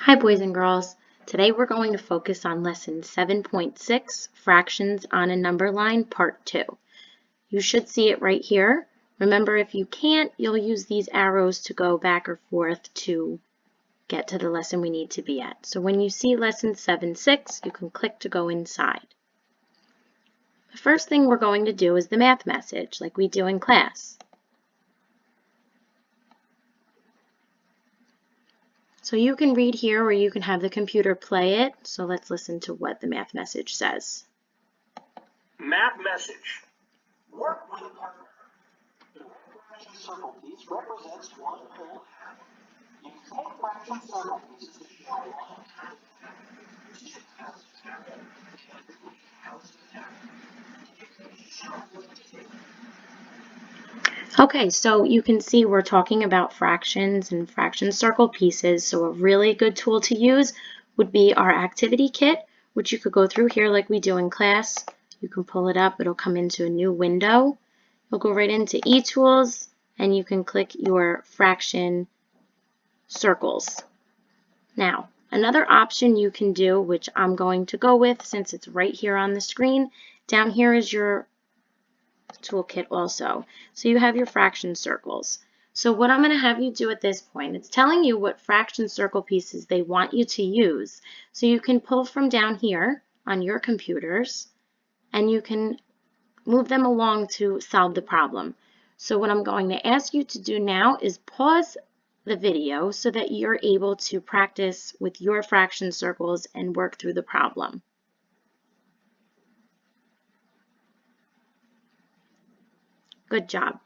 Hi boys and girls. Today we're going to focus on lesson 7.6, Fractions on a Number Line, Part 2. You should see it right here. Remember, if you can't, you'll use these arrows to go back or forth to get to the lesson we need to be at. So when you see lesson 7.6, you can click to go inside. The first thing we're going to do is the math message, like we do in class. So you can read here or you can have the computer play it. So let's listen to what the math message says. Math message. Work with a partner. The fraction circle piece represents one whole half. You can take fraction circle pieces to show one half. Okay, so you can see we're talking about fractions and fraction circle pieces. So a really good tool to use would be our activity kit, which you could go through here like we do in class. You can pull it up. It'll come into a new window. You'll go right into eTools, and you can click your fraction circles. Now, another option you can do, which I'm going to go with since it's right here on the screen, down here is your toolkit also. So you have your fraction circles. So what I'm going to have you do at this point, it's telling you what fraction circle pieces they want you to use. So you can pull from down here on your computers, and you can move them along to solve the problem. So what I'm going to ask you to do now is pause the video so that you're able to practice with your fraction circles and work through the problem. Good job.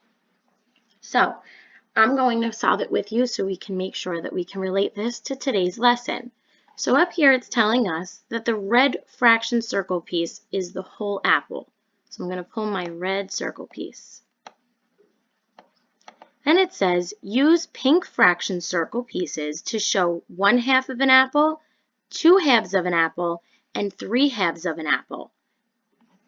So I'm going to solve it with you so we can make sure that we can relate this to today's lesson. So up here it's telling us that the red fraction circle piece is the whole apple. So I'm going to pull my red circle piece. Then it says, use pink fraction circle pieces to show 1/2 of an apple, 2/2 of an apple, and 3/2 of an apple.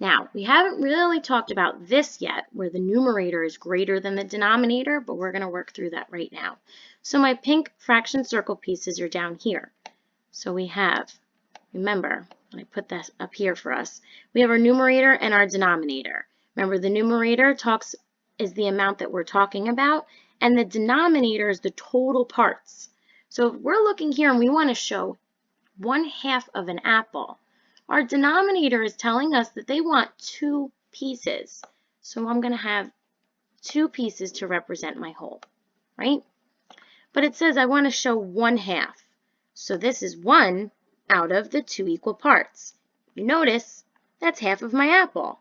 Now, we haven't really talked about this yet, where the numerator is greater than the denominator, but we're going to work through that right now. So my pink fraction circle pieces are down here. So we have, remember, I put that up here for us, we have our numerator and our denominator. Remember, the numerator is the amount that we're talking about, and the denominator is the total parts. So if we're looking here and we want to show 1/2 of an apple, our denominator is telling us that they want 2 pieces. So I'm going to have 2 pieces to represent my whole, right? But it says I want to show 1/2. So this is 1 out of the 2 equal parts. You notice that's half of my apple.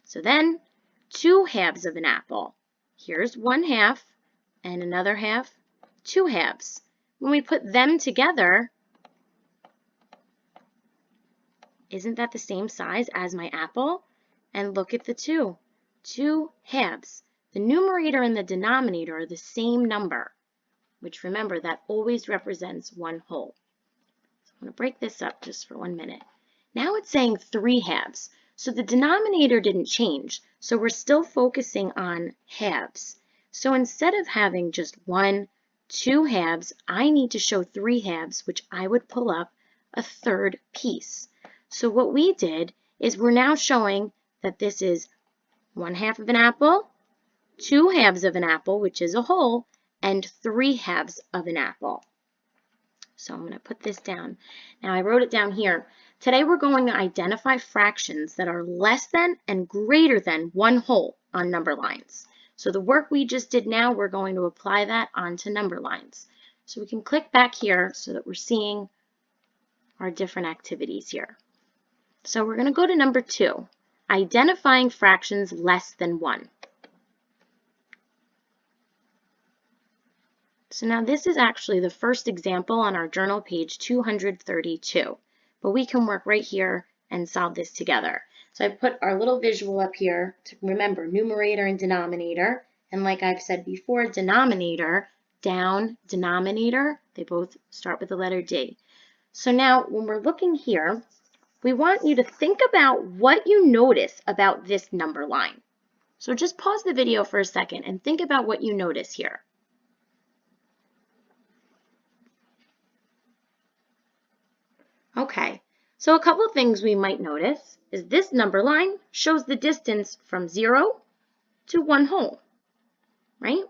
So then 2/2 of an apple. Here's 1/2 and another half, 2/2. When we put them together, isn't that the same size as my apple? And look at the 2 halves. The numerator and the denominator are the same number, which remember that always represents one whole. So I'm going to break this up just for 1 minute. Now it's saying 3/2. So the denominator didn't change. So we're still focusing on halves. So instead of having just 1, 2/2, I need to show 3/2, which I would pull up a third piece. So what we did is we're now showing that this is 1/2 of an apple, 2/2 of an apple, which is a whole, and 3/2 of an apple. So I'm going to put this down. Now I wrote it down here. Today we're going to identify fractions that are less than and greater than one whole on number lines. So the work we just did now, we're going to apply that onto number lines. So we can click back here so that we're seeing our different activities here. So we're going to go to number 2, identifying fractions less than 1. So now this is actually the first example on our journal page 232, but we can work right here and solve this together. So I put our little visual up here to remember numerator and denominator, and like I've said before, denominator, down, denominator, they both start with the letter D. So now when we're looking here, we want you to think about what you notice about this number line. So just pause the video for a second and think about what you notice here. So a couple things we might notice is this number line shows the distance from 0 to 1 whole, right?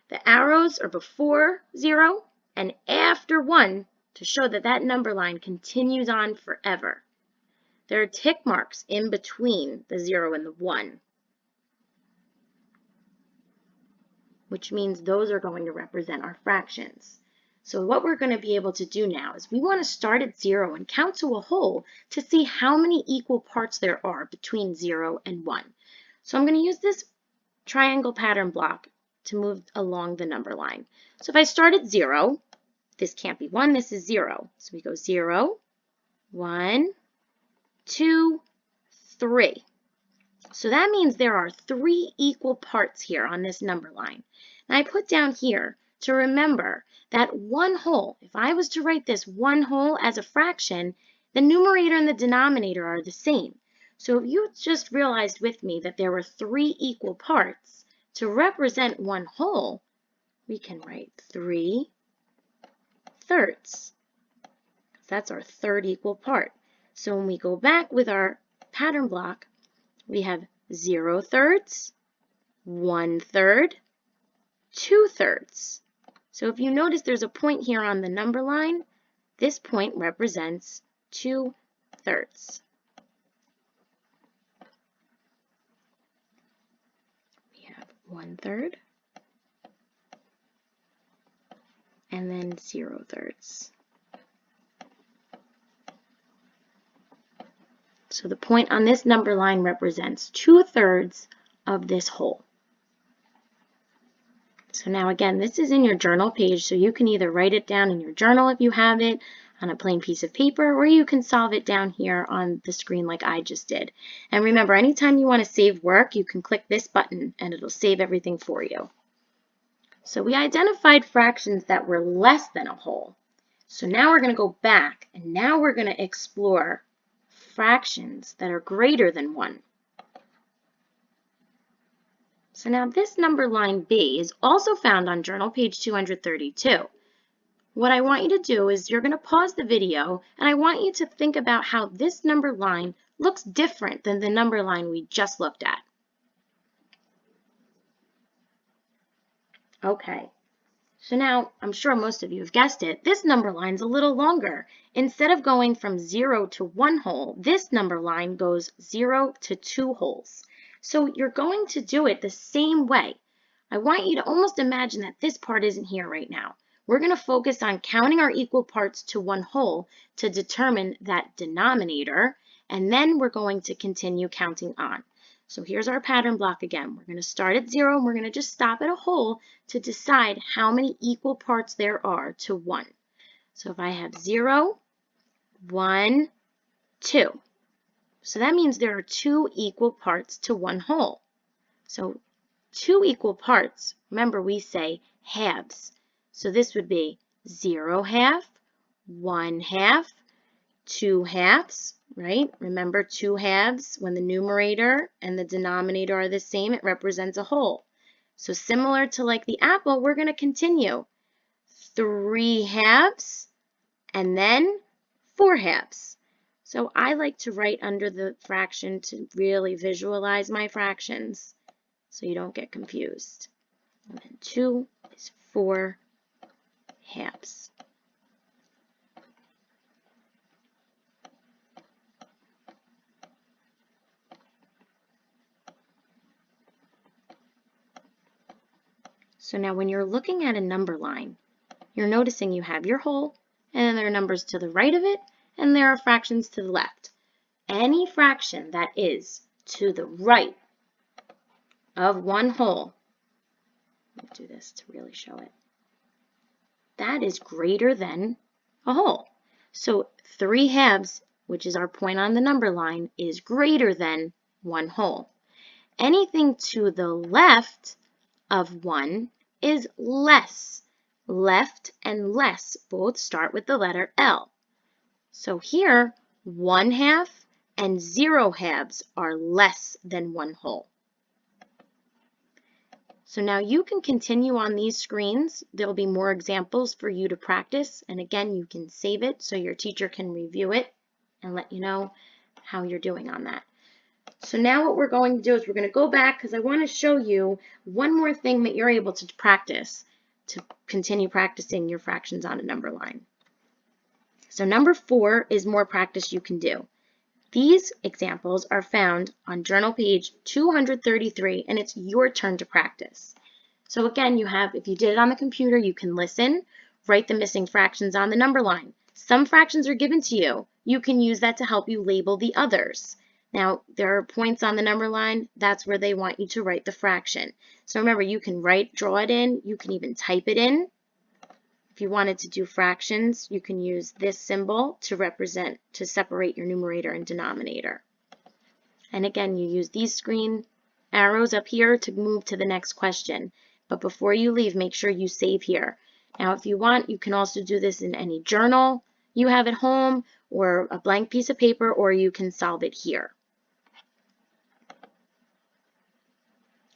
The arrows are before 0 and after 1 to show that that number line continues on forever. There are tick marks in between the 0 and the 1, which means those are going to represent our fractions. So what we're going to be able to do now is we want to start at 0 and count to a whole to see how many equal parts there are between 0 and 1. So I'm going to use this triangle pattern block to move along the number line. So if I start at 0, this can't be 1, this is 0. So we go 0, 1, 2, 3. So that means there are 3 equal parts here on this number line. And I put down here to remember that 1 whole, if I was to write this 1 whole as a fraction, the numerator and the denominator are the same. So if you just realized with me that there were 3 equal parts, to represent 1 whole, we can write 3 thirds. That's our third equal part. So when we go back with our pattern block, we have 0 thirds, 1 third, 2 thirds. So if you notice there's a point here on the number line, this point represents 2 thirds. We have 1 third, and then 0 thirds. So the point on this number line represents 2 thirds of this whole. So now again, this is in your journal page, so you can either write it down in your journal if you have it on a plain piece of paper, or you can solve it down here on the screen like I just did. And remember, anytime you want to save work, you can click this button and it'll save everything for you. So we identified fractions that were less than a whole. So now we're going to go back, and now we're going to explore fractions that are greater than 1. So now this number line B is also found on journal page 232. What I want you to do is you're going to pause the video, and I want you to think about how this number line looks different than the number line we just looked at. Okay, so now I'm sure most of you have guessed it, this number line's a little longer. Instead of going from 0 to 1 whole, this number line goes 0 to 2 wholes. So you're going to do it the same way. I want you to almost imagine that this part isn't here right now. We're going to focus on counting our equal parts to 1 whole to determine that denominator, and then we're going to continue counting on. So here's our pattern block again. We're going to start at 0, and we're going to just stop at a whole to decide how many equal parts there are to 1. So if I have 0, 1, 2. So that means there are 2 equal parts to 1 whole. So 2 equal parts, remember we say halves. So this would be 0 half, 1 half, 2 halves, right? Remember 2 halves, when the numerator and the denominator are the same, it represents a whole. So similar to like the apple, we're going to continue. 3 halves, and then 4 halves. So I like to write under the fraction to really visualize my fractions so you don't get confused. And then 2 is 4 halves. So now when you're looking at a number line, you're noticing you have your whole, and then there are numbers to the right of it, and there are fractions to the left. Any fraction that is to the right of 1 whole, let me do this to really show it, that is greater than a whole. So 3 halves, which is our point on the number line, is greater than 1 whole. Anything to the left of 1 is less. Left and less both start with the letter L. So here, 1 half and 0 halves are less than 1 whole. So now you can continue on these screens. There'll be more examples for you to practice. And again, you can save it so your teacher can review it. and let you know how you're doing on that. So now what we're going to do is we're going to go back because I want to show you one more thing that you're able to practice to continue practicing your fractions on a number line. So number 4 is more practice you can do. These examples are found on journal page 233, and it's your turn to practice. So again, you have, if you did it on the computer, you can listen, write the missing fractions on the number line. Some fractions are given to you. You can use that to help you label the others. Now, there are points on the number line. That's where they want you to write the fraction. So remember, you can draw it in. You can even type it in. If you wanted to do fractions, you can use this symbol to separate your numerator and denominator. And again, you use these screen arrows up here to move to the next question. But before you leave, make sure you save here. Now, if you want, you can also do this in any journal you have at home or a blank piece of paper, or you can solve it here.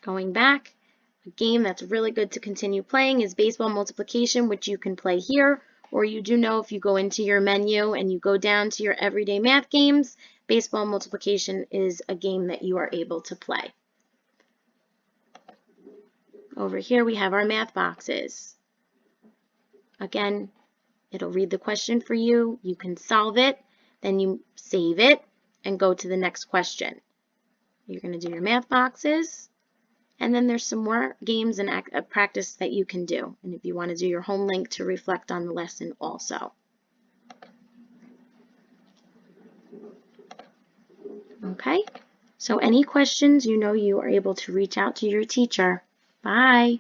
Going back, a game that's really good to continue playing is baseball multiplication, which you can play here, or you do know if you go into your menu and you go down to your everyday math games, baseball multiplication is a game that you are able to play. Over here we have our math boxes. Again, it'll read the question for you. You can solve it, then you save it and go to the next question. You're going to do your math boxes. And then there's some more games and practice that you can do. And if you want to do your home link to reflect on the lesson also. Okay, so any questions, you know you are able to reach out to your teacher. Bye.